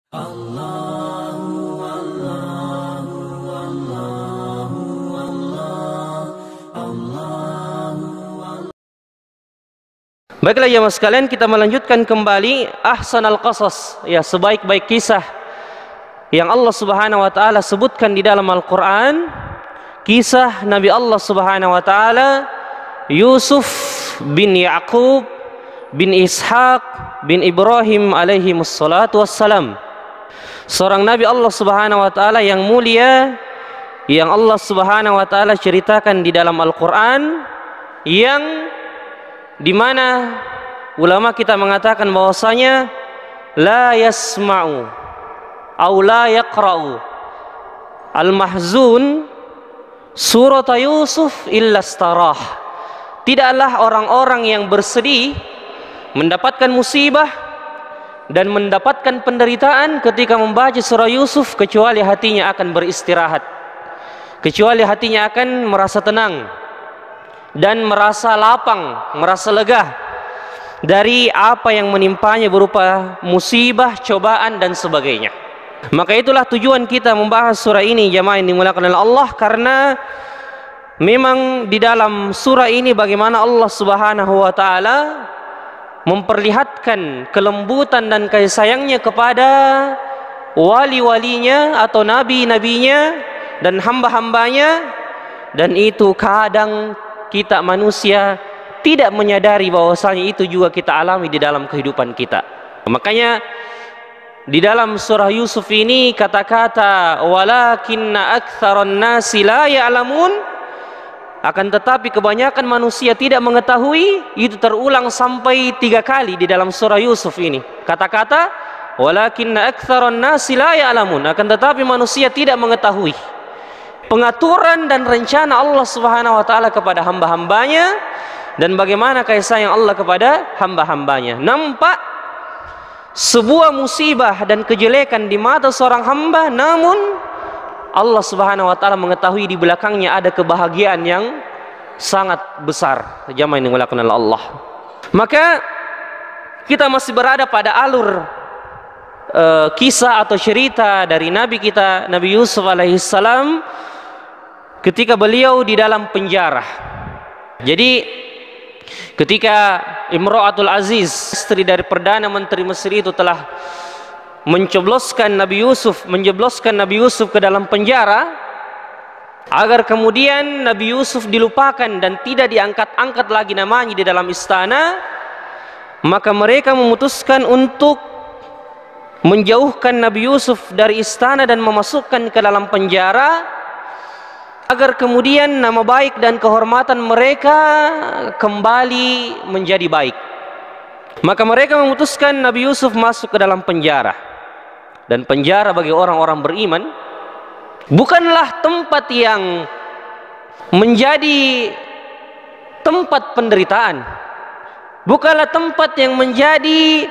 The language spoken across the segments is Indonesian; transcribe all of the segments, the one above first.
Baiklah ya mas sekalian, kita melanjutkan kembali ahsanal qasas, ya, sebaik-baik kisah yang Allah Subhanahu wa taala sebutkan di dalam Al-Qur'an. Kisah Nabi Allah Subhanahu wa taala Yusuf bin Yaqub bin Ishaq bin Ibrahim alaihi wassalatu wassalam. Seorang Nabi Allah Subhanahu wa taala yang mulia, yang Allah Subhanahu wa taala ceritakan di dalam Al-Qur'an, yang dimana ulama kita mengatakan bahwasanya la yasma'u atau la yaqra'u al-mahzun surat Yusuf illa starah. Tidaklah orang-orang yang bersedih mendapatkan musibah dan mendapatkan penderitaan ketika membaca surah Yusuf kecuali hatinya akan beristirahat, kecuali hatinya akan merasa tenang dan merasa lapang, merasa lega dari apa yang menimpanya berupa musibah, cobaan dan sebagainya. Maka itulah tujuan kita membahas surah ini, jamaah yang dimuliakan oleh Allah, karena memang di dalam surah ini bagaimana Allah Subhanahu wa taala memperlihatkan kelembutan dan kasih sayangnya kepada wali-walinya atau nabi-nabinya dan hamba-hambanya, dan itu kadang kita manusia tidak menyadari bahwasanya itu juga kita alami di dalam kehidupan kita. Makanya di dalam surah Yusuf ini kata-kata walakinna aktsaran nasi la ya'lamun, akan tetapi kebanyakan manusia tidak mengetahui, itu terulang sampai 3 kali di dalam surah Yusuf ini. Kata-kata walakinna aktsaran nasi la ya'lamun, akan tetapi manusia tidak mengetahui pengaturan dan rencana Allah Subhanahu wa taala kepada hamba-hambanya dan bagaimana kasih sayang Allah kepada hamba-hambanya. Nampak sebuah musibah dan kejelekan di mata seorang hamba, namun Allah Subhanahu wa taala mengetahui di belakangnya ada kebahagiaan yang sangat besar. Jamaah yang dimuliakan oleh Allah. Maka kita masih berada pada alur kisah atau cerita dari Nabi kita Nabi Yusuf alaihissalam ketika beliau di dalam penjara. Jadi ketika Imra'atul Aziz, istri dari Perdana Menteri Mesir itu, telah menjebloskan Nabi Yusuf ke dalam penjara agar kemudian Nabi Yusuf dilupakan dan tidak diangkat-angkat lagi namanya di dalam istana, maka mereka memutuskan untuk menjauhkan Nabi Yusuf dari istana dan memasukkan ke dalam penjara agar kemudian nama baik dan kehormatan mereka kembali menjadi baik. Maka mereka memutuskan Nabi Yusuf masuk ke dalam penjara. Dan penjara bagi orang-orang beriman bukanlah tempat yang menjadi tempat penderitaan, bukanlah tempat yang menjadi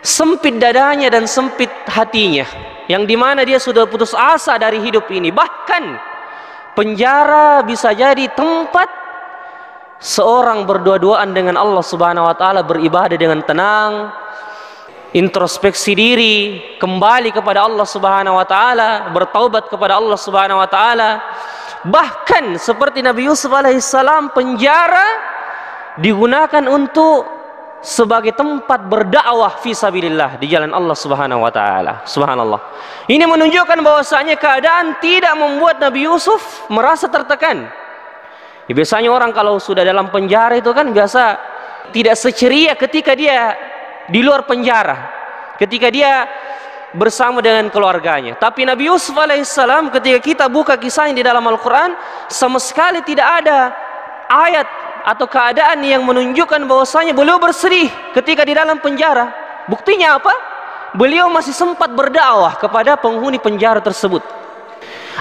sempit dadanya dan sempit hatinya, yang dimana dia sudah putus asa dari hidup ini. Bahkan penjara bisa jadi tempat seorang berdua-duaan dengan Allah Subhanahu wa taala, beribadah dengan tenang, introspeksi diri, kembali kepada Allah Subhanahu wa taala, bertaubat kepada Allah Subhanahu wa taala. Bahkan seperti Nabi Yusuf alaihissalam, penjara digunakan untuk sebagai tempat berdakwah fi sabilillah, di jalan Allah Subhanahu wa taala. Subhanallah. Ini menunjukkan bahwasanya keadaan tidak membuat Nabi Yusuf merasa tertekan. Ya, biasanya orang kalau sudah dalam penjara itu kan biasa tidak seceria ketika dia di luar penjara, ketika dia bersama dengan keluarganya. Tapi Nabi Yusuf alaihissalam, ketika kita buka kisahnya di dalam Al-Quran, sama sekali tidak ada ayat atau keadaan yang menunjukkan bahwasanya beliau bersedih ketika di dalam penjara. Buktinya apa? Beliau masih sempat berdakwah kepada penghuni penjara tersebut.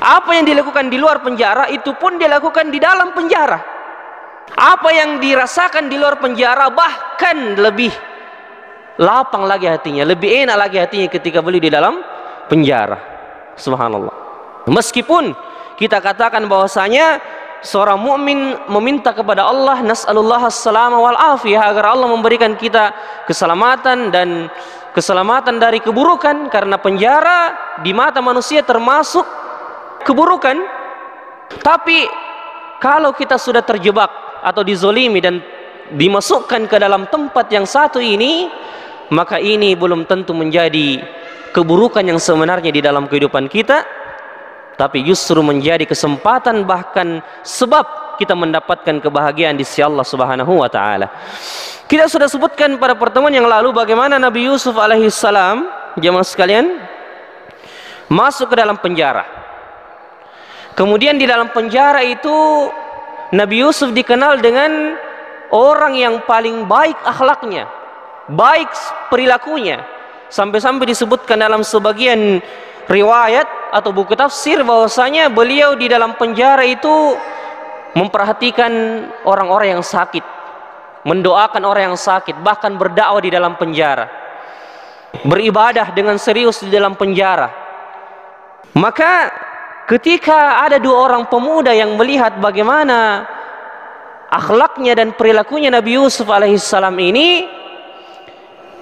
Apa yang dilakukan di luar penjara itu pun dilakukan di dalam penjara. Apa yang dirasakan di luar penjara bahkan lebih lapang lagi hatinya, lebih enak lagi hatinya ketika beliau di dalam penjara. Subhanallah. Meskipun kita katakan bahwasanya seorang mukmin meminta kepada Allah, nas'alullah as-salama wal afiyah, agar Allah memberikan kita keselamatan dan keselamatan dari keburukan, karena penjara di mata manusia termasuk keburukan. Tapi kalau kita sudah terjebak atau dizolimi dan dimasukkan ke dalam tempat yang satu ini, maka ini belum tentu menjadi keburukan yang sebenarnya di dalam kehidupan kita, tapi justru menjadi kesempatan, bahkan sebab kita mendapatkan kebahagiaan di sisi Allah Subhanahu wa taala. Kita sudah sebutkan pada pertemuan yang lalu bagaimana Nabi Yusuf alaihissalam, jemaah sekalian, masuk ke dalam penjara. Kemudian di dalam penjara itu Nabi Yusuf dikenal dengan orang yang paling baik akhlaknya, baik perilakunya, sampai-sampai disebutkan dalam sebagian riwayat atau buku tafsir bahwasanya beliau di dalam penjara itu memperhatikan orang-orang yang sakit, mendoakan orang yang sakit, bahkan berdakwah di dalam penjara, beribadah dengan serius di dalam penjara. Maka ketika ada dua orang pemuda yang melihat bagaimana akhlaknya dan perilakunya Nabi Yusuf alaihissalam ini,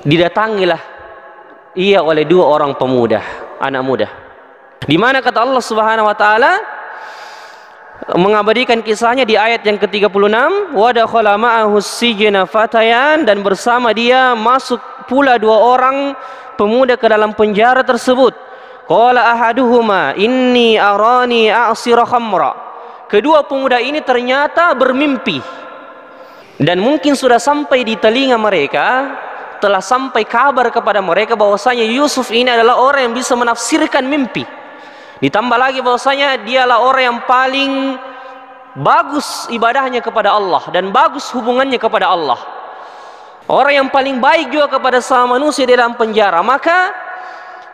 didatangilah ia oleh dua orang pemuda, anak muda, di mana kata Allah Subhanahu wa taala mengabadikan kisahnya di ayat yang ke-36, wa dakhala ma'ahu sijna fatayan, dan bersama dia masuk pula dua orang pemuda ke dalam penjara tersebut. Qala ahaduhuma inni arani a'sira khamra. Kedua pemuda ini ternyata bermimpi, dan mungkin sudah sampai di telinga mereka, telah sampai kabar kepada mereka bahwasanya Yusuf ini adalah orang yang bisa menafsirkan mimpi. Ditambah lagi bahwasanya dialah orang yang paling bagus ibadahnya kepada Allah dan bagus hubungannya kepada Allah, orang yang paling baik juga kepada sama manusia di dalam penjara. Maka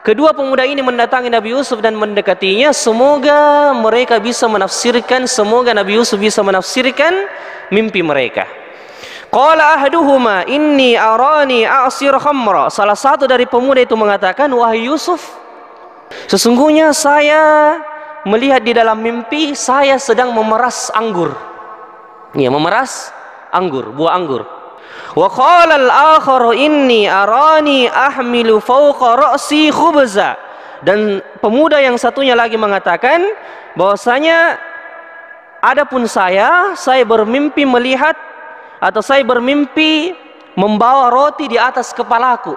kedua pemuda ini mendatangi Nabi Yusuf dan mendekatinya, semoga mereka bisa menafsirkan, semoga Nabi Yusuf bisa menafsirkan mimpi mereka. Qala ahaduhuma inni arani a'sir khamra. Salah satu dari pemuda itu mengatakan, wahai Yusuf, sesungguhnya saya melihat di dalam mimpi saya sedang memeras anggur. Ya, memeras anggur, buah anggur. Wa qala al-akharu inni arani ahmilu fawqa ra'si khubza. Dan pemuda yang satunya lagi mengatakan bahwasanya adapun saya bermimpi melihat, atau saya bermimpi membawa roti di atas kepalaku.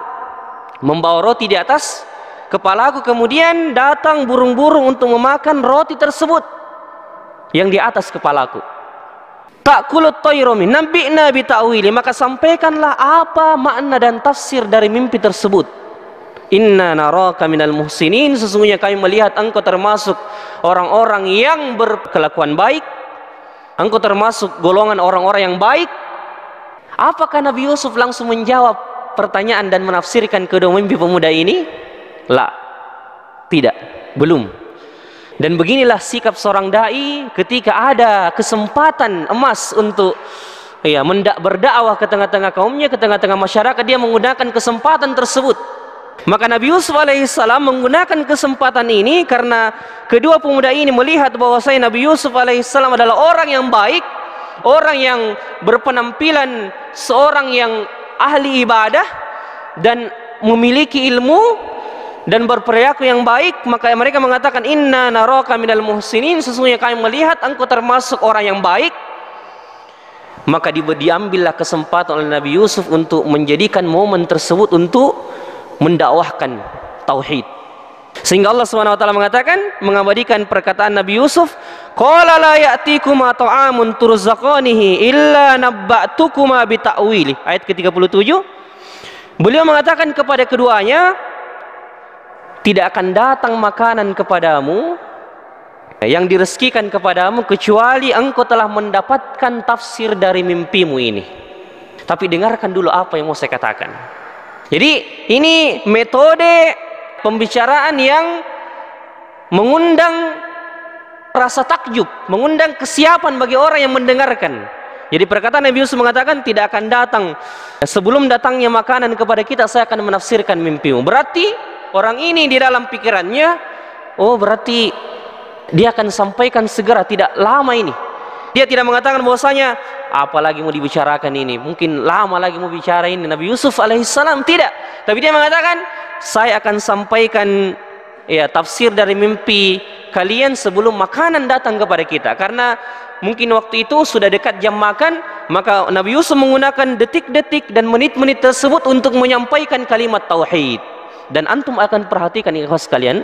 Membawa roti di atas kepalaku, kemudian datang burung-burung untuk memakan roti tersebut yang di atas kepalaku. Ta'kulut tayru min nabbi'na bi ta'wili, maka sampaikanlah apa makna dan tafsir dari mimpi tersebut. Inna naraka minal muhsinin, sesungguhnya kami melihat engkau termasuk orang-orang yang berkelakuan baik, engkau termasuk golongan orang-orang yang baik. Apakah Nabi Yusuf langsung menjawab pertanyaan dan menafsirkan kedua mimpi pemuda ini? La, tidak, belum. Dan beginilah sikap seorang dai ketika ada kesempatan emas untuk berdakwah ke tengah-tengah kaumnya, ke tengah-tengah masyarakat, dia menggunakan kesempatan tersebut. Maka Nabi Yusuf alaihissalam menggunakan kesempatan ini karena kedua pemuda ini melihat bahwasanya Nabi Yusuf alaihissalam adalah orang yang baik, orang yang berpenampilan seorang yang ahli ibadah dan memiliki ilmu dan berperilaku yang baik. Maka mereka mengatakan, inna naraka minal muhsinin, sesungguhnya kami melihat engkau termasuk orang yang baik. Maka diambillah kesempatan oleh Nabi Yusuf untuk menjadikan momen tersebut untuk mendakwahkan tauhid. Sehingga Allah SWT mengatakan, mengabadikan perkataan Nabi Yusuf, qala la ya'tikuma ta'amun turzaqanihi illa nabba'tukuma bi ta'wili. Ayat ke-37. Beliau mengatakan kepada keduanya, tidak akan datang makanan kepadamu yang direzekikan kepadamu kecuali engkau telah mendapatkan tafsir dari mimpimu ini. Tapi dengarkan dulu apa yang mau saya katakan. Jadi ini metode pembicaraan yang mengundang rasa takjub, mengundang kesiapan bagi orang yang mendengarkan. Jadi perkataan Nabi Yusuf mengatakan, tidak akan datang sebelum datangnya makanan kepada kita, saya akan menafsirkan mimpimu. Berarti orang ini di dalam pikirannya, oh berarti dia akan sampaikan segera, tidak lama ini. Dia tidak mengatakan bahwasanya apalagi mau dibicarakan ini, mungkin lama lagi mau bicara ini Nabi Yusuf alaihissalam, tidak. Tapi dia mengatakan, saya akan sampaikan ya tafsir dari mimpi kalian sebelum makanan datang kepada kita. Karena mungkin waktu itu sudah dekat jam makan, maka Nabi Yusuf menggunakan detik-detik dan menit-menit tersebut untuk menyampaikan kalimat tauhid. Dan antum akan perhatikan ikhwas sekalian,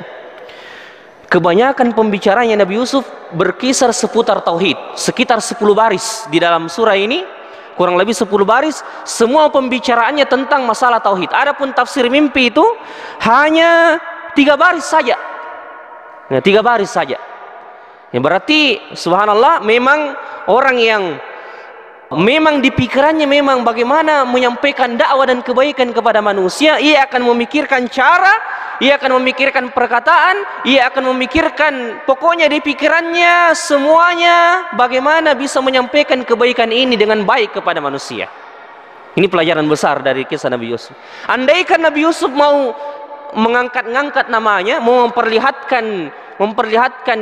kebanyakan pembicaranya Nabi Yusuf berkisar seputar tauhid, sekitar 10 baris di dalam surah ini, kurang lebih 10 baris, semua pembicaraannya tentang masalah tauhid. Adapun tafsir mimpi itu hanya 3 baris saja. Ya, 3 baris saja. Ya, berarti subhanallah, memang orang yang memang di pikirannya memang bagaimana menyampaikan dakwah dan kebaikan kepada manusia, ia akan memikirkan cara, ia akan memikirkan perkataan, ia akan memikirkan, pokoknya di pikirannya semuanya bagaimana bisa menyampaikan kebaikan ini dengan baik kepada manusia. Ini pelajaran besar dari kisah Nabi Yusuf. Andaikan Nabi Yusuf mau mengangkat-ngangkat namanya, mau memperlihatkan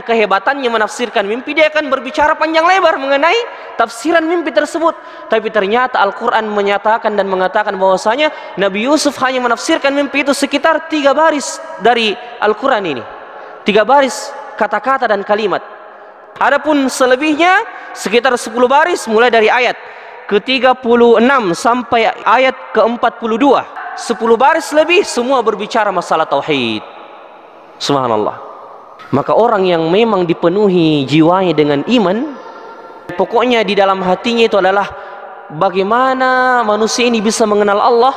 kehebatannya menafsirkan mimpi, dia akan berbicara panjang lebar mengenai tafsiran mimpi tersebut. Tapi ternyata Al-Quran menyatakan dan mengatakan bahwasanya Nabi Yusuf hanya menafsirkan mimpi itu sekitar 3 baris dari Al-Quran ini, 3 baris kata-kata dan kalimat. Adapun selebihnya sekitar 10 baris, mulai dari ayat ke-36 sampai ayat ke-42, 10 baris lebih semua berbicara masalah tauhid. Subhanallah. Maka orang yang memang dipenuhi jiwanya dengan iman, pokoknya di dalam hatinya itu adalah bagaimana manusia ini bisa mengenal Allah.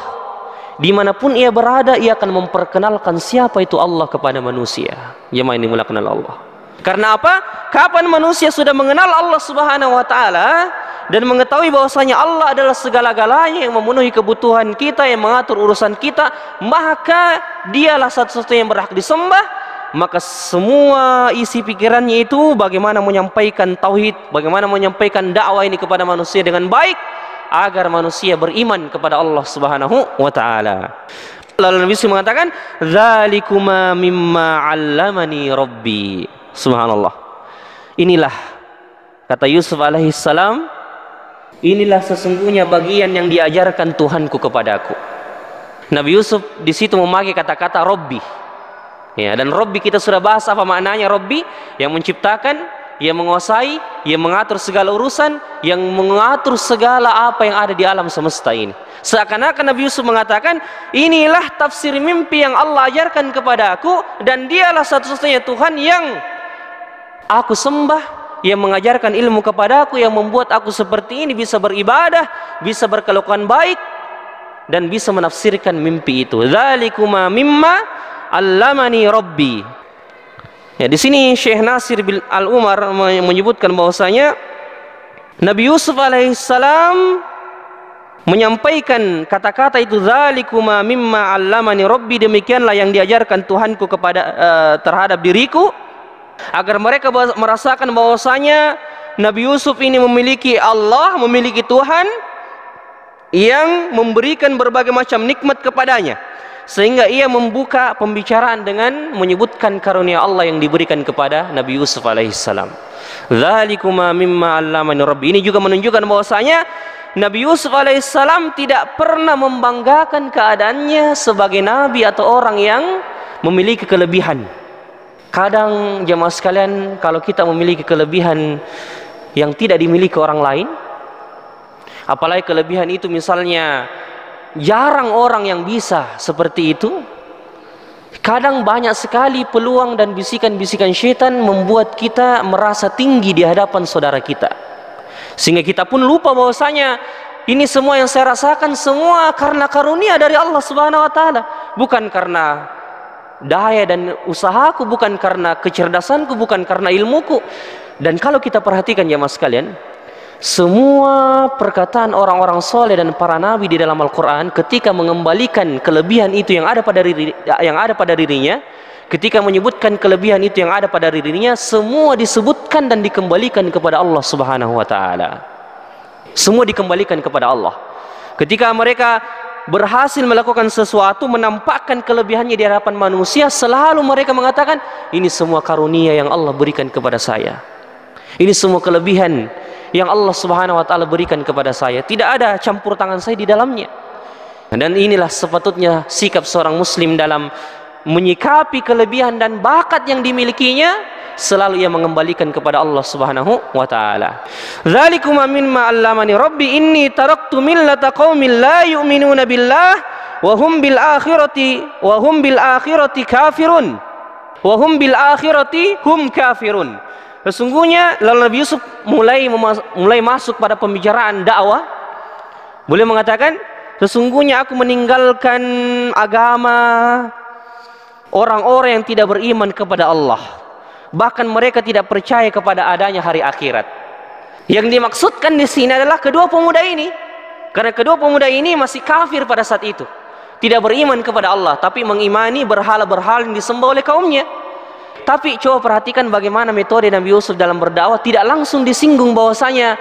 Dimanapun ia berada, ia akan memperkenalkan siapa itu Allah kepada manusia. Jemaah ini dimuliakan Allah. Karena apa? Kapan manusia sudah mengenal Allah subhanahu wa ta'ala dan mengetahui bahwasanya Allah adalah segala-galanya yang memenuhi kebutuhan kita, yang mengatur urusan kita, maka dialah satu-satunya yang berhak disembah. Maka semua isi pikirannya itu bagaimana menyampaikan tauhid, bagaimana menyampaikan dakwah ini kepada manusia dengan baik agar manusia beriman kepada Allah Subhanahu wa taala. Lalu Nabi SAW mengatakan, "Dzalikuma mimma 'allamani Rabbi." Subhanallah. Inilah kata Yusuf alaihissalam, inilah sesungguhnya bagian yang diajarkan Tuhanku kepadaku. Nabi Yusuf di situ memakai kata-kata Rabbi. Ya, dan Rabbi kita sudah bahas apa maknanya Rabbi, yang menciptakan, yang menguasai, yang mengatur segala urusan, yang mengatur segala apa yang ada di alam semesta ini. Seakan-akan Nabi Yusuf mengatakan, inilah tafsir mimpi yang Allah ajarkan kepada aku, dan dialah satu-satunya Tuhan yang aku sembah, yang mengajarkan ilmu kepada aku, yang membuat aku seperti ini bisa beribadah, bisa berkelakuan baik, dan bisa menafsirkan mimpi itu. Dzalikuma mimma 'allamani Rabbi. Ya, di sini Syekh Nasir bin Al-Umar menyebutkan bahwasanya Nabi Yusuf alaihissalam menyampaikan kata-kata itu, dzalikuma mimma 'allamani Rabbi, demikianlah yang diajarkan Tuhanku kepada terhadap diriku, agar mereka merasakan bahwasanya Nabi Yusuf ini memiliki Allah, memiliki Tuhan yang memberikan berbagai macam nikmat kepadanya, sehingga ia membuka pembicaraan dengan menyebutkan karunia Allah yang diberikan kepada Nabi Yusuf alaihissalam. Dzalikuma mimma 'allamani Rabbi. Ini juga menunjukkan bahwasanya Nabi Yusuf alaihissalam tidak pernah membanggakan keadaannya sebagai nabi atau orang yang memiliki kelebihan. Kadang jemaah sekalian, kalau kita memiliki kelebihan yang tidak dimiliki orang lain, apalagi kelebihan itu misalnya jarang orang yang bisa seperti itu, kadang banyak sekali peluang dan bisikan-bisikan syaitan membuat kita merasa tinggi di hadapan saudara kita, sehingga kita pun lupa bahwasanya ini semua yang saya rasakan semua karena karunia dari Allah Subhanahu wa taala, bukan karena daya dan usahaku, bukan karena kecerdasanku, bukan karena ilmuku. Dan kalau kita perhatikan jemaah sekalian, semua perkataan orang-orang soleh dan para nabi di dalam Al-Quran ketika mengembalikan kelebihan itu yang ada pada dirinya, ketika menyebutkan kelebihan itu yang ada pada dirinya, semua disebutkan dan dikembalikan kepada Allah Subhanahu wa taala. Semua dikembalikan kepada Allah. Ketika mereka berhasil melakukan sesuatu, menampakkan kelebihannya di hadapan manusia, selalu mereka mengatakan, ini semua karunia yang Allah berikan kepada saya. Ini semua kelebihan yang Allah Subhanahu wa taala berikan kepada saya. Tidak ada campur tangan saya di dalamnya. Dan inilah sepatutnya sikap seorang muslim dalam menyikapi kelebihan dan bakat yang dimilikinya, selalu ia mengembalikan kepada Allah Subhanahu wa taala. Dzalikum mimma 'allamani rabbi inni taraktu millata qaumin la yu'minuna billah wa hum bil akhirati kafirun. Wa hum bil akhirati hum kafirun. Sesungguhnya lalu Nabi Yusuf mulai masuk pada pembicaraan dakwah. Beliau mengatakan, sesungguhnya aku meninggalkan agama orang-orang yang tidak beriman kepada Allah. Bahkan mereka tidak percaya kepada adanya hari akhirat. Yang dimaksudkan di sini adalah kedua pemuda ini. Karena kedua pemuda ini masih kafir pada saat itu. Tidak beriman kepada Allah, tapi mengimani berhala-berhala yang disembah oleh kaumnya. Tapi coba perhatikan bagaimana metode Nabi Yusuf dalam berdakwah. Tidak langsung disinggung bahwasanya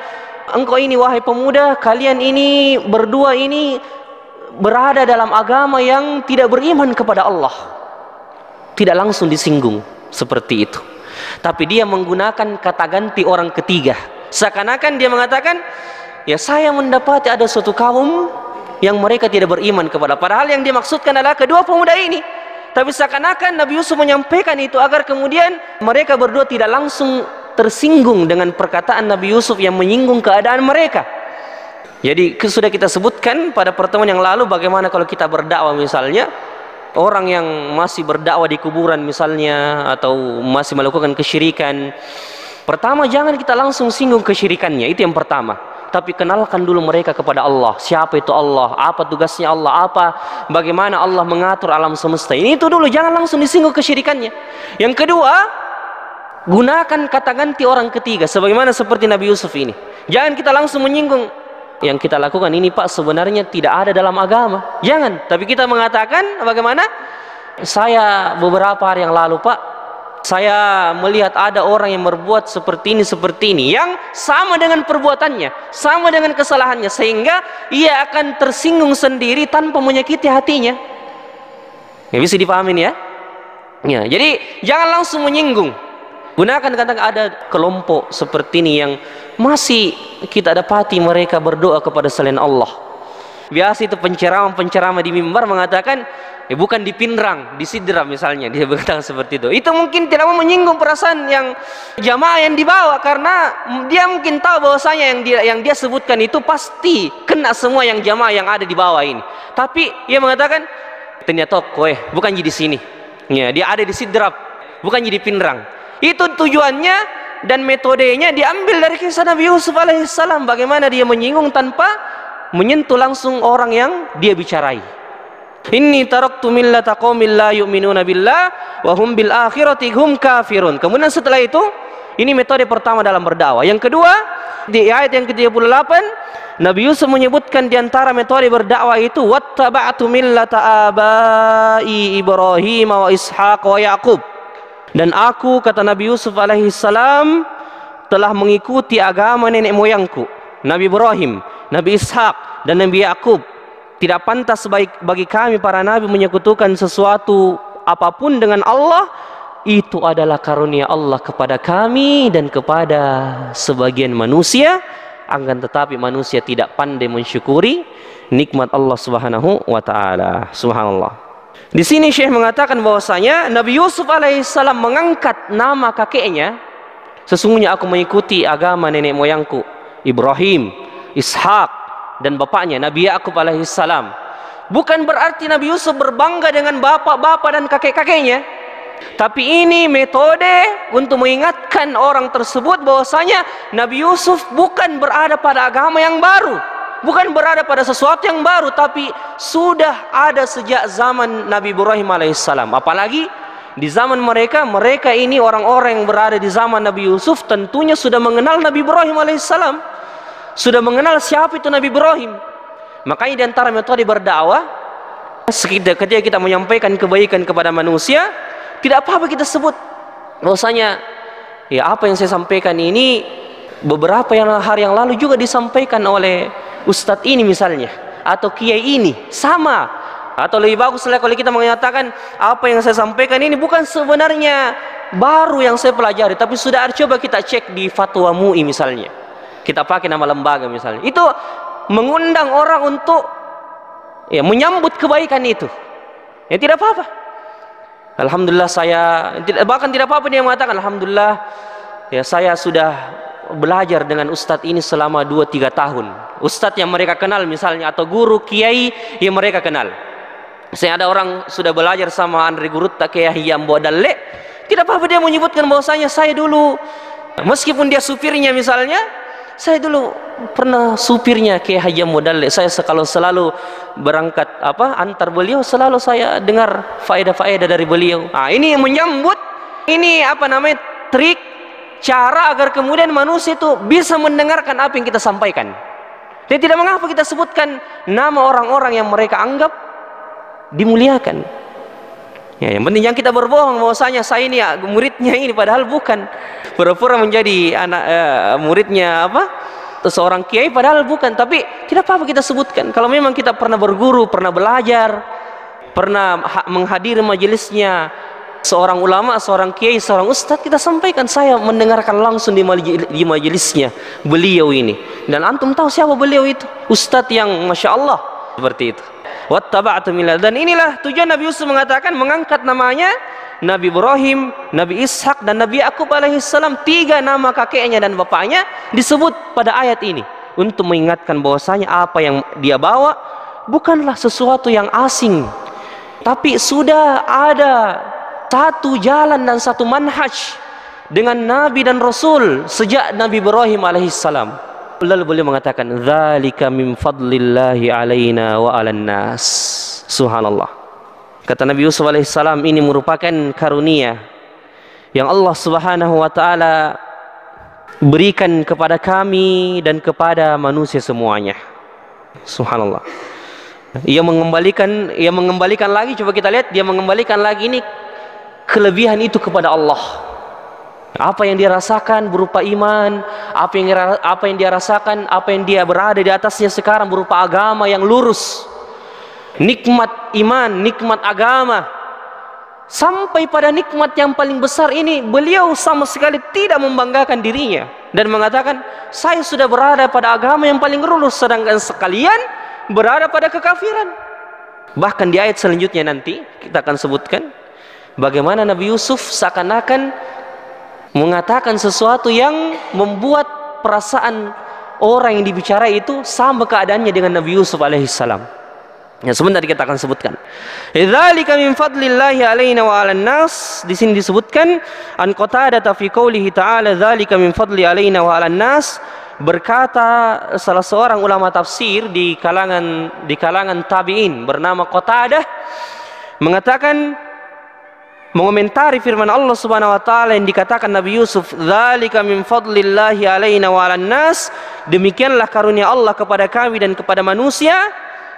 engkau ini wahai pemuda, kalian ini berdua ini berada dalam agama yang tidak beriman kepada Allah. Tidak langsung disinggung seperti itu. Tapi dia menggunakan kata ganti orang ketiga. Seakan-akan dia mengatakan, ya saya mendapati ada suatu kaum yang mereka tidak beriman kepada. Padahal yang dimaksudkan adalah kedua pemuda ini. Tapi seakan-akan Nabi Yusuf menyampaikan itu agar kemudian mereka berdua tidak langsung tersinggung dengan perkataan Nabi Yusuf yang menyinggung keadaan mereka. Jadi sudah kita sebutkan pada pertemuan yang lalu bagaimana kalau kita berdakwah misalnya, orang yang masih berdakwah di kuburan misalnya, atau masih melakukan kesyirikan, pertama jangan kita langsung singgung kesyirikannya, itu yang pertama. Tapi kenalkan dulu mereka kepada Allah. Siapa itu Allah? Apa tugasnya Allah? Bagaimana Allah mengatur alam semesta? Ini itu dulu, jangan langsung disinggung kesyirikannya. Yang kedua, gunakan kata ganti orang ketiga, sebagaimana seperti Nabi Yusuf ini. Jangan kita langsung menyinggung, yang kita lakukan ini Pak sebenarnya tidak ada dalam agama. Jangan. Tapi kita mengatakan bagaimana? Saya beberapa hari yang lalu Pak, saya melihat ada orang yang berbuat seperti ini, yang sama dengan perbuatannya, sama dengan kesalahannya, sehingga ia akan tersinggung sendiri tanpa menyakiti hatinya. Ya, bisa dipahamin ya? Ya, jadi jangan langsung menyinggung. Gunakan kata ada kelompok seperti ini yang masih kita dapati mereka berdoa kepada selain Allah. Biasa itu penceramah di mimbar mengatakan, bukan di pinrang, di sidram misalnya, dia berkata seperti itu. Itu mungkin tidak mau menyinggung perasaan yang jamaah yang dibawa, karena dia mungkin tahu bahwasanya yang dia sebutkan itu pasti kena semua yang jamaah yang ada di bawah ini. Tapi ia mengatakan, ternyata bukan di sini. Ya, dia ada di sidram, bukan di pinrang. Itu tujuannya dan metodenya diambil dari kisah Nabi Yusuf alaihissalam, bagaimana dia menyinggung tanpa menyentuh langsung orang yang dia bicarai. Inni taraktu millata qaumin la yu'minuna billah wa hum bil akhirati hum kafirun. Kemudian setelah itu, ini metode pertama dalam berdakwah. Yang kedua, di ayat yang ke-38, Nabi Yusuf menyebutkan di antara metode berdakwah itu wattaba'tu millata abai Ibrahim wa Ishaq wa Yaqub. Dan aku, kata Nabi Yusuf alaihissalam, telah mengikuti agama nenek moyangku, Nabi Ibrahim, Nabi Ishak, dan Nabi Yaqub. Tidak pantas bagi kami para nabi menyekutukan sesuatu apapun dengan Allah. Itu adalah karunia Allah kepada kami dan kepada sebagian manusia. Akan tetapi manusia tidak pandai mensyukuri nikmat Allah Subhanahu wa taala. Subhanallah. Di sini Syekh mengatakan bahwasanya Nabi Yusuf alaihissalam mengangkat nama kakeknya. Sesungguhnya aku mengikuti agama nenek moyangku Ibrahim, Ishak, dan bapaknya Nabi Yaqub alaihissalam. Bukan berarti Nabi Yusuf berbangga dengan bapak-bapak dan kakek-kakeknya, tapi ini metode untuk mengingatkan orang tersebut bahwasanya Nabi Yusuf bukan berada pada agama yang baru, bukan berada pada sesuatu yang baru, tapi sudah ada sejak zaman Nabi Ibrahim alaihissalam. Apalagi di zaman mereka ini orang-orang yang berada di zaman Nabi Yusuf tentunya sudah mengenal Nabi Ibrahim alaihissalam, sudah mengenal siapa itu Nabi Ibrahim. Makanya di antara metode berdakwah, ketika kita menyampaikan kebaikan kepada manusia, tidak apa-apa kita sebut bahwasanya ya apa yang saya sampaikan ini beberapa hari yang lalu juga disampaikan oleh ustadz ini misalnya, atau kiai ini sama. Atau lebih bagus kalau kita mengatakan apa yang saya sampaikan ini bukan sebenarnya baru yang saya pelajari, tapi sudah coba kita cek di fatwa MUI misalnya. kita pakai nama lembaga misalnya, itu mengundang orang untuk ya menyambut kebaikan itu. Ya tidak apa-apa. Alhamdulillah saya bahkan tidak apa-apa dia mengatakan, alhamdulillah ya saya sudah belajar dengan ustadz ini selama 2-3 tahun. Ustadz yang mereka kenal misalnya, atau guru kiai yang mereka kenal. Saya ada orang sudah belajar sama Andre Gurutta Kiai Yambo Dalle, tidak apa-apa dia menyebutkan bahwasanya saya dulu, meskipun dia supirnya misalnya, saya dulu pernah supirnya Kiai Haji Modalle. Saya kalau selalu berangkat antar beliau, selalu saya dengar faedah-faedah dari beliau. Nah, ini yang menyambut, ini trik, cara agar kemudian manusia itu bisa mendengarkan apa yang kita sampaikan. Dan tidak mengapa kita sebutkan nama orang-orang yang mereka anggap dimuliakan. Ya, yang penting yang kita berbohong bahwasanya saya ini ya, muridnya ini, padahal bukan. Pura-pura menjadi anak muridnya seorang kiai, padahal bukan. Tapi tidak apa-apa kita sebutkan. Kalau memang kita pernah berguru, pernah belajar, pernah menghadiri majelisnya seorang ulama, seorang kiai, seorang ustadz, kita sampaikan saya mendengarkan langsung di majelisnya beliau ini. Dan antum tahu siapa beliau itu? Ustadz yang masya Allah seperti itu. Wattaba'tu millah. Dan inilah tujuan Nabi Yusuf mengatakan mengangkat namanya Nabi Ibrahim, Nabi Ishak, dan Nabi Yakub alaihissalam. 3 nama kakeknya dan bapaknya disebut pada ayat ini untuk mengingatkan bahwasanya apa yang dia bawa bukanlah sesuatu yang asing, tapi sudah ada satu jalan dan satu manhaj dengan Nabi dan Rasul sejak Nabi Ibrahim alaihissalam. Lalu beliau mengatakan, "Dzalika min fadlillahi alaina wa 'alan nas." Subhanallah. Kata Nabi Yusuf alaihissalam, ini merupakan karunia yang Allah Subhanahu wa taala berikan kepada kami dan kepada manusia semuanya. Subhanallah. Ia mengembalikan lagi, coba kita lihat, dia mengembalikan lagi ini kelebihan itu kepada Allah. Apa yang dia rasakan berupa iman, apa yang dia rasakan, apa yang dia berada di atasnya sekarang berupa agama yang lurus, nikmat iman, nikmat agama, sampai pada nikmat yang paling besar ini beliau sama sekali tidak membanggakan dirinya dan mengatakan, saya sudah berada pada agama yang paling lurus, sedangkan sekalian berada pada kekafiran. Bahkan di ayat selanjutnya nanti kita akan sebutkan bagaimana Nabi Yusuf seakan-akan mengatakan sesuatu yang membuat perasaan orang yang dibicara itu sama keadaannya dengan Nabi Yusuf alaihissalam. Ya, sebentar kita akan sebutkan. Dzalika min fadlillahi alaina wa 'alan nas. Di sini disebutkan an Qatadah fi qoulihi ta'ala dzalika min fadli alaina wa 'alan nas. Berkata salah seorang ulama tafsir di kalangan tabi'in bernama Qatadah mengatakan, mengomentari firman Allah Subhanahu wa taala yang dikatakan Nabi Yusuf, "Dzalika min fadlillahi alaina wa 'alan nas." Demikianlah karunia Allah kepada kami dan kepada manusia.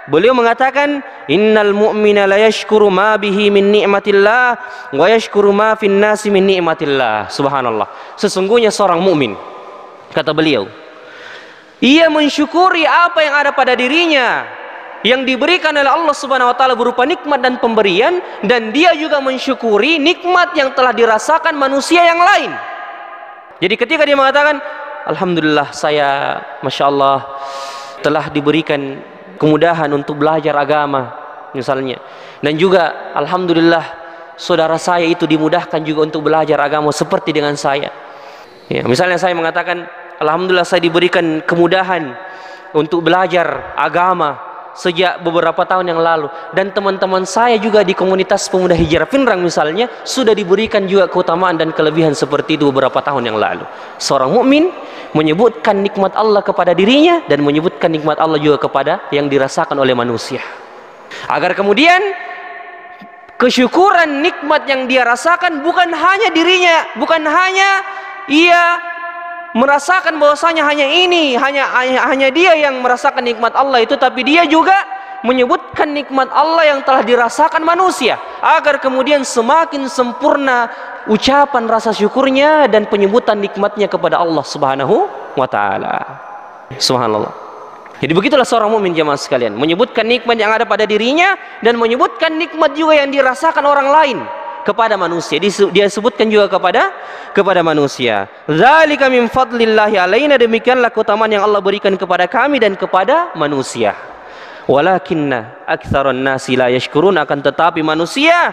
Beliau mengatakan, "Innal mu'mina la yashkuru ma bihi min ni'matillah wa yashkuru ma fin nasi min ni'matillah." Subhanallah. Sesungguhnya seorang mukmin, kata beliau, ia mensyukuri apa yang ada pada dirinya yang diberikan oleh Allah Subhanahu wa taala berupa nikmat dan pemberian, dan dia juga mensyukuri nikmat yang telah dirasakan manusia yang lain. Jadi ketika dia mengatakan, alhamdulillah saya masya Allah telah diberikan kemudahan untuk belajar agama misalnya, dan juga alhamdulillah saudara saya itu dimudahkan juga untuk belajar agama seperti dengan saya. Ya, misalnya saya mengatakan, alhamdulillah saya diberikan kemudahan untuk belajar agama sejak beberapa tahun yang lalu, dan teman-teman saya juga di komunitas pemuda hijrah Pinrang misalnya sudah diberikan juga keutamaan dan kelebihan seperti itu beberapa tahun yang lalu. Seorang mukmin menyebutkan nikmat Allah kepada dirinya dan menyebutkan nikmat Allah juga kepada yang dirasakan oleh manusia, agar kemudian kesyukuran nikmat yang dia rasakan bukan hanya dirinya, bukan hanya ia merasakan bahwasanya hanya dia yang merasakan nikmat Allah itu, tapi dia juga menyebutkan nikmat Allah yang telah dirasakan manusia, agar kemudian semakin sempurna ucapan rasa syukurnya dan penyebutan nikmatnya kepada Allah Subhanahu wa taala. Subhanallah. Jadi begitulah seorang mukmin jemaah sekalian, menyebutkan nikmat yang ada pada dirinya dan menyebutkan nikmat juga yang dirasakan orang lain. kepada manusia. Dia sebutkan juga kepada manusia. Zalika min fadlillahi alaina, demikianlah keutamaan yang Allah berikan kepada kami dan kepada manusia. Walakinna aktsaran nasi la yashkurun, akan tetapi manusia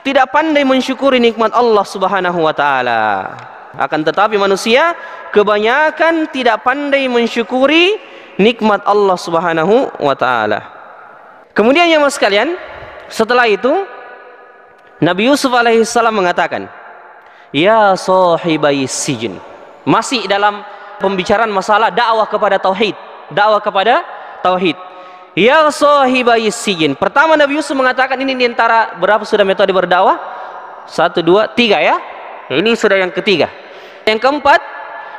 tidak pandai mensyukuri nikmat Allah Subhanahu wa taala. Akan tetapi manusia kebanyakan tidak pandai mensyukuri nikmat Allah Subhanahu wa taala. Kemudian ya mas sekalian, setelah itu Nabi Yusuf alaihissalam mengatakan, ya sahibai sijin, masih dalam pembicaraan masalah dakwah kepada tauhid, ya sahibai sijin. Pertama Nabi Yusuf mengatakan, ini diantara berapa sudah metode berdakwah? 1, 2, 3 ya. Ini sudah yang ketiga. Yang keempat,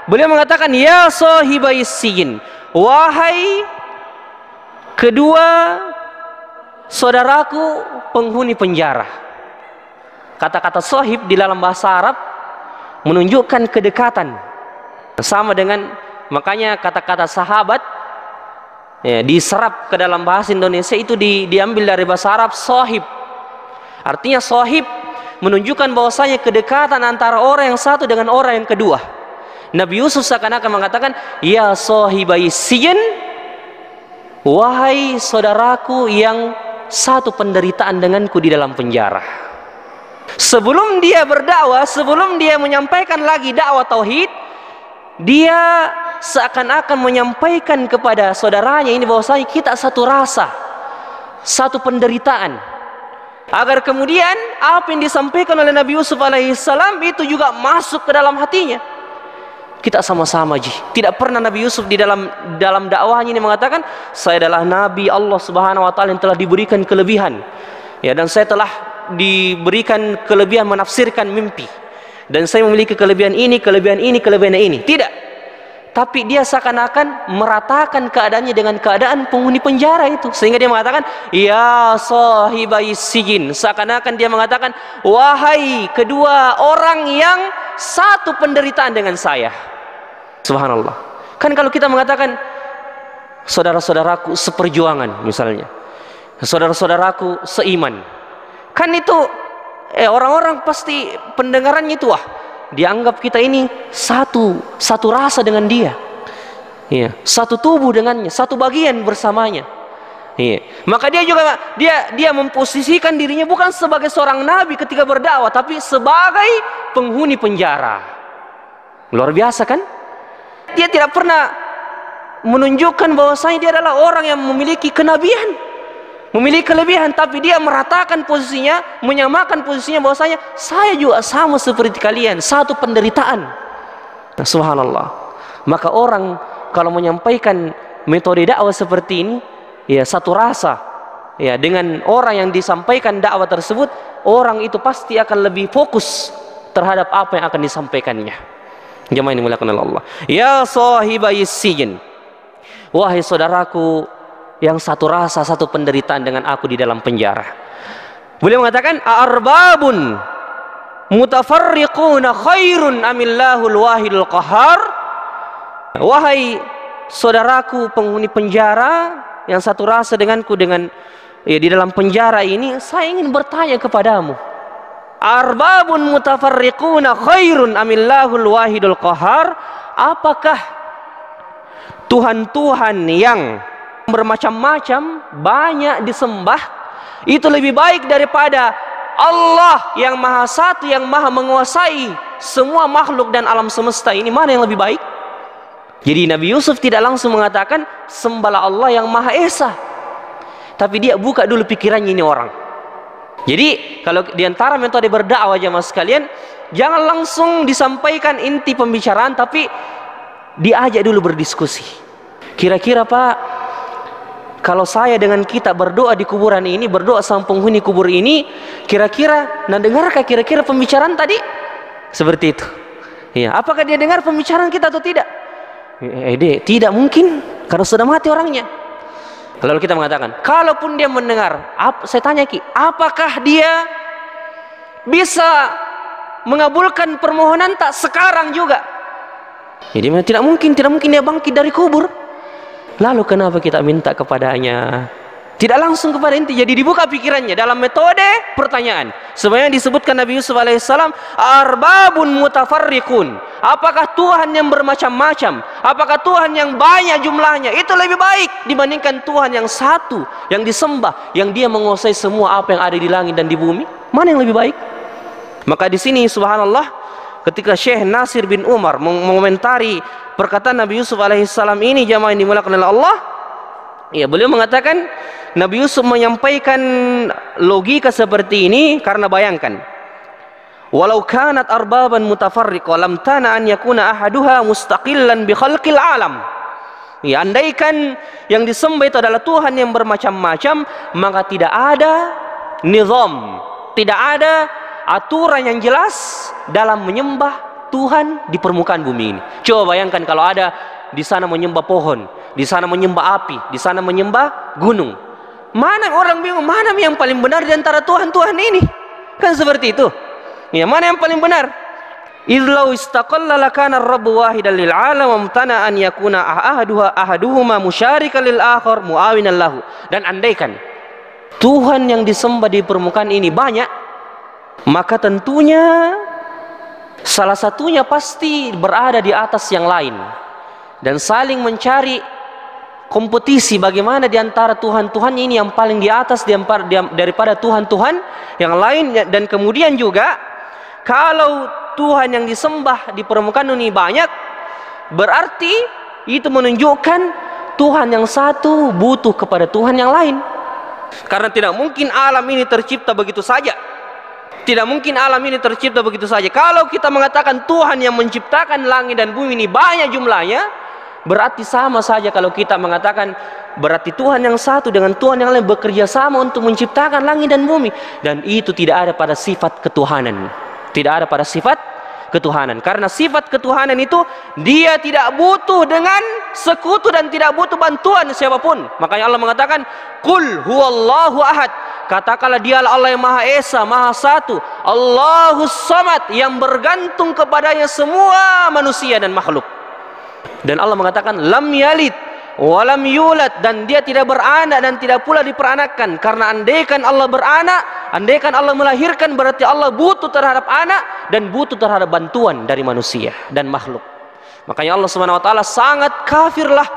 beliau mengatakan, ya sahibai sijin, wahai kedua saudaraku penghuni penjara. Kata-kata sahib di dalam bahasa Arab menunjukkan kedekatan. Sama dengan, makanya kata-kata sahabat ya, diserap ke dalam bahasa Indonesia itu diambil dari bahasa Arab sahib. Artinya sahib menunjukkan bahwasanya kedekatan antara orang yang satu dengan orang yang kedua. Nabi Yusuf seakan-akan mengatakan, ya sahibai sijin, wahai saudaraku yang satu penderitaan denganku di dalam penjara. Sebelum dia berdakwah, sebelum dia menyampaikan lagi dakwah tauhid, dia seakan-akan menyampaikan kepada saudaranya ini bahwasanya kita satu rasa, satu penderitaan, agar kemudian apa yang disampaikan oleh Nabi Yusuf alaihissalam itu juga masuk ke dalam hatinya. Kita sama-sama ji. Tidak pernah Nabi Yusuf di dalam dakwahnya ini mengatakan, saya adalah Nabi Allah Subhanahu wa taala yang telah diberikan kelebihan. Ya, dan saya telah diberikan kelebihan menafsirkan mimpi. Dan saya memiliki kelebihan ini, kelebihan ini, kelebihan ini. Tidak. Tapi dia seakan-akan meratakan keadaannya dengan keadaan penghuni penjara itu, sehingga dia mengatakan, ya sahibai sijin, seakan-akan dia mengatakan, wahai kedua orang yang satu penderitaan dengan saya. Subhanallah. Kan kalau kita mengatakan saudara-saudaraku seperjuangan misalnya, saudara-saudaraku seiman, kan itu orang-orang pasti pendengarannya itu, wah, dianggap kita ini satu rasa dengan dia, ya, satu tubuh dengannya, satu bagian bersamanya, ya. Maka dia juga dia memposisikan dirinya bukan sebagai seorang nabi ketika berdakwah, tapi sebagai penghuni penjara. Luar biasa kan? Dia tidak pernah menunjukkan bahwasanya dia adalah orang yang memiliki kenabian, memiliki kelebihan, tapi dia meratakan posisinya, menyamakan posisinya bahwasanya saya juga sama seperti kalian, satu penderitaan. Nah, subhanallah. Maka orang kalau menyampaikan metode dakwah seperti ini, ya satu rasa, ya dengan orang yang disampaikan dakwah tersebut, orang itu pasti akan lebih fokus terhadap apa yang akan disampaikannya. Jemaah yang dimuliakan oleh Allah. Ya sahibai sijin, wahai saudaraku yang satu rasa, satu penderitaan dengan aku di dalam penjara. Beliau mengatakan, arbabun mutafarriquna khairun amillahul wahidul qahar. Wahai saudaraku penghuni penjara yang satu rasa denganku dengan di dalam penjara ini, saya ingin bertanya kepadamu, arbabun mutafarriquna khairun amillahul wahidul qahar, apakah Tuhan-Tuhan yang bermacam-macam banyak disembah itu lebih baik daripada Allah yang maha satu, yang maha menguasai semua makhluk dan alam semesta ini? Mana yang lebih baik? Jadi Nabi Yusuf tidak langsung mengatakan sembahlah Allah yang maha esa, tapi dia buka dulu pikirannya ini orang. Jadi kalau diantara metode berdakwah jemaah sekalian, jangan langsung disampaikan inti pembicaraan, tapi diajak dulu berdiskusi. Kira-kira Pak, kalau saya dengan kita berdoa di kuburan ini, berdoa sama penghuni kubur ini, kira-kira, nah dengarkah kira-kira pembicaraan tadi? Seperti itu. Ya, apakah dia dengar pembicaraan kita atau tidak? Tidak mungkin, karena sudah mati orangnya. Lalu kita mengatakan, kalaupun dia mendengar, saya tanya Ki, apakah dia bisa mengabulkan permohonan tak sekarang juga? Jadi tidak mungkin dia bangkit dari kubur. Lalu kenapa kita minta kepadanya? Tidak langsung kepada inti. Jadi dibuka pikirannya dalam metode pertanyaan. Sebenarnya disebutkan Nabi Yusuf alaihissalam, arbabun mutafarriqun. Apakah Tuhan yang bermacam-macam? Apakah Tuhan yang banyak jumlahnya itu lebih baik dibandingkan Tuhan yang satu yang disembah, yang dia menguasai semua apa yang ada di langit dan di bumi? Mana yang lebih baik? Maka di sini subhanallah, ketika Syekh Nasir bin Umar mengomentari perkataan Nabi Yusuf alaihissalam ini, jamaah yang dimuliakan oleh Allah, ya, beliau mengatakan Nabi Yusuf menyampaikan logika seperti ini karena bayangkan, walau kanat arbaban mutafarriqah lam tana an yakuna ahaduha mustaqillan bi khalqil alam. Ya, andaikan yang disembah itu adalah Tuhan yang bermacam-macam, maka tidak ada nizam, tidak ada aturan yang jelas dalam menyembah Tuhan di permukaan bumi ini. Coba bayangkan kalau ada di sana menyembah pohon, di sana menyembah api, di sana menyembah gunung. Mana orang bingung, mana yang paling benar di antara Tuhan-Tuhan ini? Kan seperti itu. Ya, mana yang paling benar? Idlau istaqalla lakana ar-rabbu wahidan lil alam wa mutana an yakuna ahaduhuma musyarikan lil akhar muawinan lahu. Dan andaikan Tuhan yang disembah di permukaan ini banyak, maka tentunya salah satunya pasti berada di atas yang lain dan saling mencari kompetisi bagaimana di antara Tuhan-Tuhan ini yang paling di atas daripada Tuhan-Tuhan yang lain. Dan kemudian juga kalau Tuhan yang disembah di permukaan ini banyak, berarti itu menunjukkan Tuhan yang satu butuh kepada Tuhan yang lain. Karena tidak mungkin alam ini tercipta begitu saja. Tidak mungkin alam ini tercipta begitu saja. Kalau kita mengatakan Tuhan yang menciptakan langit dan bumi ini banyak jumlahnya, berarti sama saja kalau kita mengatakan berarti Tuhan yang satu dengan Tuhan yang lain bekerja sama untuk menciptakan langit dan bumi. Dan itu tidak ada pada sifat ketuhanan. Tidak ada pada sifat ketuhanan. Karena sifat ketuhanan itu dia tidak butuh dengan sekutu dan tidak butuh bantuan siapapun. Makanya Allah mengatakan, Qul huwallahu ahad. Katakanlah dialah Allah yang Maha Esa, Maha Satu, Allahus Samad, yang bergantung kepadanya semua manusia dan makhluk. Dan Allah mengatakan lam yalid walam yulad, dan dia tidak beranak dan tidak pula diperanakkan. Karena andaikan Allah beranak, andaikan Allah melahirkan, berarti Allah butuh terhadap anak dan butuh terhadap bantuan dari manusia dan makhluk. Makanya Allah Subhanahu wa taala sangat kafirlah,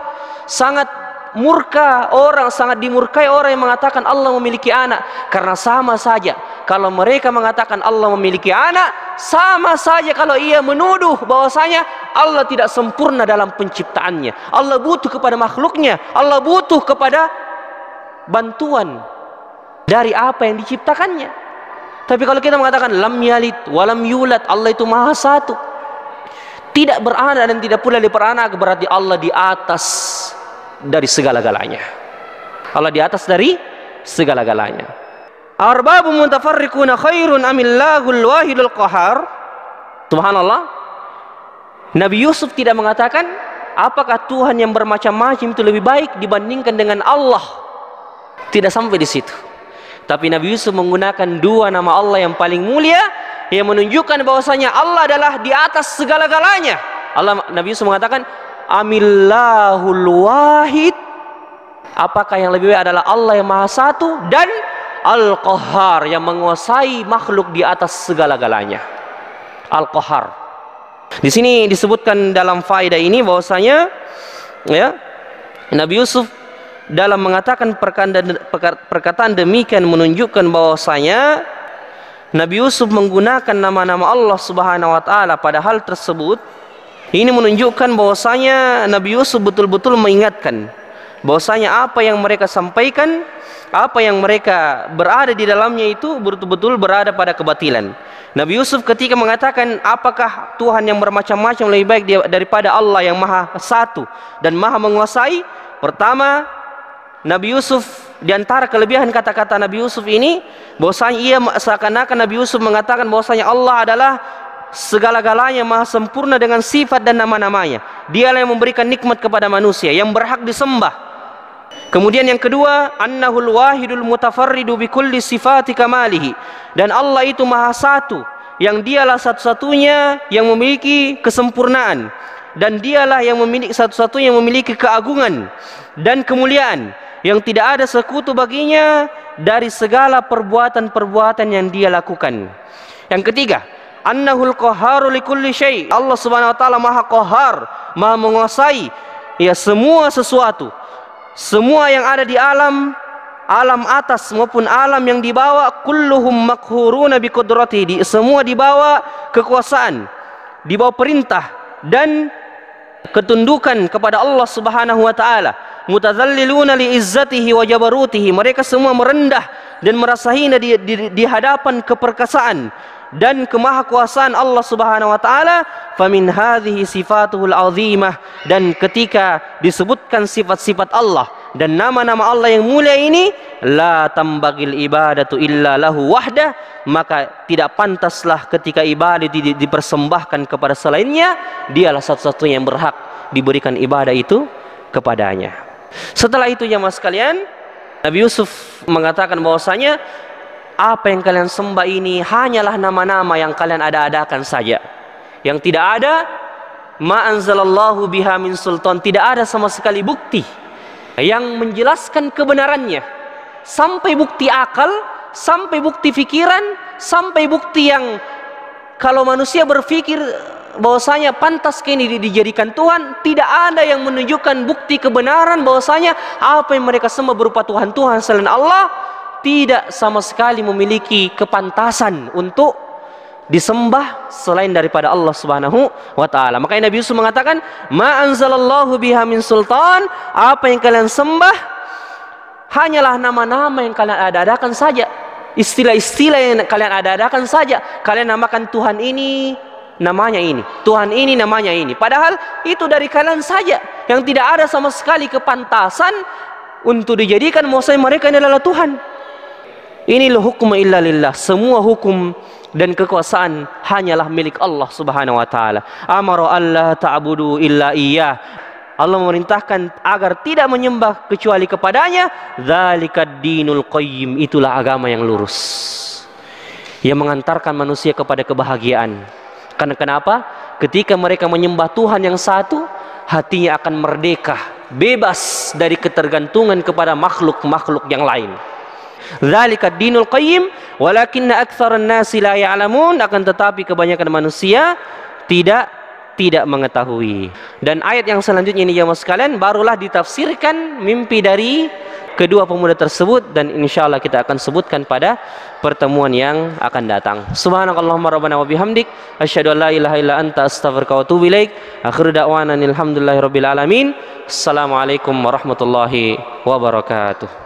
sangat murka orang, sangat dimurkai orang yang mengatakan Allah memiliki anak. Karena sama saja kalau mereka mengatakan Allah memiliki anak, sama saja kalau ia menuduh bahwasanya Allah tidak sempurna dalam penciptaannya. Allah butuh kepada makhluknya, Allah butuh kepada bantuan dari apa yang diciptakannya. Tapi kalau kita mengatakan lam yalid walam yulad, Allah itu Maha Satu, tidak beranak dan tidak pula diperanak, berarti Allah di atas dari segala-galanya. Allah di atas dari segala-galanya. Arbabu mutafarriquna khairun amillahul wahidul qahar. Subhanallah, Nabi Yusuf tidak mengatakan apakah Tuhan yang bermacam-macam itu lebih baik dibandingkan dengan Allah. Tidak sampai di situ. Tapi Nabi Yusuf menggunakan dua nama Allah yang paling mulia yang menunjukkan bahwasanya Allah adalah di atas segala-galanya. Nabi Yusuf mengatakan amillahul wahid, apakah yang lebih baik adalah Allah yang Maha Satu dan Al-Qahhar yang menguasai makhluk di atas segala-galanya. Al-Qahhar. Di sini disebutkan dalam faedah ini bahwasanya ya, Nabi Yusuf dalam mengatakan perkataan demikian menunjukkan bahwasanya Nabi Yusuf menggunakan nama-nama Allah Subhanahu wa taala pada hal tersebut. Ini menunjukkan bahwasanya Nabi Yusuf betul-betul mengingatkan bahwasanya apa yang mereka sampaikan, apa yang mereka berada di dalamnya itu betul-betul berada pada kebatilan. Nabi Yusuf ketika mengatakan apakah Tuhan yang bermacam-macam lebih baik daripada Allah yang Maha Satu dan Maha Menguasai. Pertama, Nabi Yusuf, di antara kelebihan kata-kata Nabi Yusuf ini, bahwasanya ia seakan-akan Nabi Yusuf mengatakan bahwasanya Allah adalah segala-galanya, Maha sempurna dengan sifat dan nama-namanya. Dialah yang memberikan nikmat kepada manusia, yang berhak disembah. Kemudian yang kedua, annahul wahidul mutafarridu bi kulli sifati kamalihi, dan Allah itu Maha Satu, yang dialah satu-satunya yang memiliki kesempurnaan, dan dialah yang memiliki satu-satunya yang memiliki keagungan dan kemuliaan, yang tidak ada sekutu baginya dari segala perbuatan-perbuatan yang dia lakukan. Yang ketiga, annahul qahharu likulli syai'. Allah Subhanahu wa taala Maha Qahhar, Maha menguasai ya semua sesuatu. Semua yang ada di alam atas maupun alam yang di bawah, kulluhum makhuruna bi qudratihi. Semua di bawah kekuasaan, di bawah perintah dan ketundukan kepada Allah Subhanahu wa taala. Mutadzalliluna li izzatihi wa jabarutihi. Mereka semua merendah dan merasa hina di hadapan keperkasaan dan kemahakuasaan Allah Subhanahu wa taala. Famin hadhihi sifatuhul azimah. Dan ketika disebutkan sifat-sifat Allah dan nama-nama Allah yang mulia ini, la tambagil ibadatu illa lahu wahdah, maka tidak pantaslah ketika ibadah dipersembahkan kepada selainnya. Dialah satu-satunya yang berhak diberikan ibadah itu kepadanya. Setelah itu jemaah sekalian, Nabi Yusuf mengatakan bahwasanya apa yang kalian sembah ini hanyalah nama-nama yang kalian ada-adakan saja, yang tidak ada ma anzalallahu biha min sultan, tidak ada sama sekali bukti yang menjelaskan kebenarannya, sampai bukti akal, sampai bukti pikiran, sampai bukti yang kalau manusia berpikir bahwasanya pantas kini dijadikan Tuhan, tidak ada yang menunjukkan bukti kebenaran bahwasanya apa yang mereka sembah berupa Tuhan-Tuhan selain Allah tidak sama sekali memiliki kepantasan untuk disembah selain daripada Allah Subhanahu wa taala. Makanya Nabi Yusuf mengatakan, "Ma anzalallahu biha min sultan." Apa yang kalian sembah hanyalah nama-nama yang kalian ada-adakan saja, istilah-istilah yang kalian ada-adakan saja. Kalian namakan Tuhan ini namanya ini, Tuhan ini namanya ini, padahal itu dari kalian saja yang tidak ada sama sekali kepantasan untuk dijadikan bahwasanya mereka ini adalah Tuhan. Inilah hukum illa lillah. Semua hukum dan kekuasaan hanyalah milik Allah Subhanahu wa taala. Amara alla ta'budu illa iyyah. Allah memerintahkan agar tidak menyembah kecuali kepadanya. Dzalikad dinul qayyim. Itulah agama yang lurus, yang mengantarkan manusia kepada kebahagiaan. Karena kenapa? Ketika mereka menyembah Tuhan yang satu, hatinya akan merdeka, bebas dari ketergantungan kepada makhluk-makhluk yang lain. Dzalika dinul qayyim walakinna aktsaran nasi la ya'lamun. Akan tetapi kebanyakan manusia tidak mengetahui. Dan ayat yang selanjutnya ini jemaah sekalian barulah ditafsirkan mimpi dari kedua pemuda tersebut, dan insyaallah kita akan sebutkan pada pertemuan yang akan datang. Subhanakallahumma rabbana wa bihamdik asyhadu an la ilaha illa anta astaghfiruka wa atubu ilaik. Akhiru da'wana alhamdulillahirabbil alamin. Assalamualaikum warahmatullahi wabarakatuh.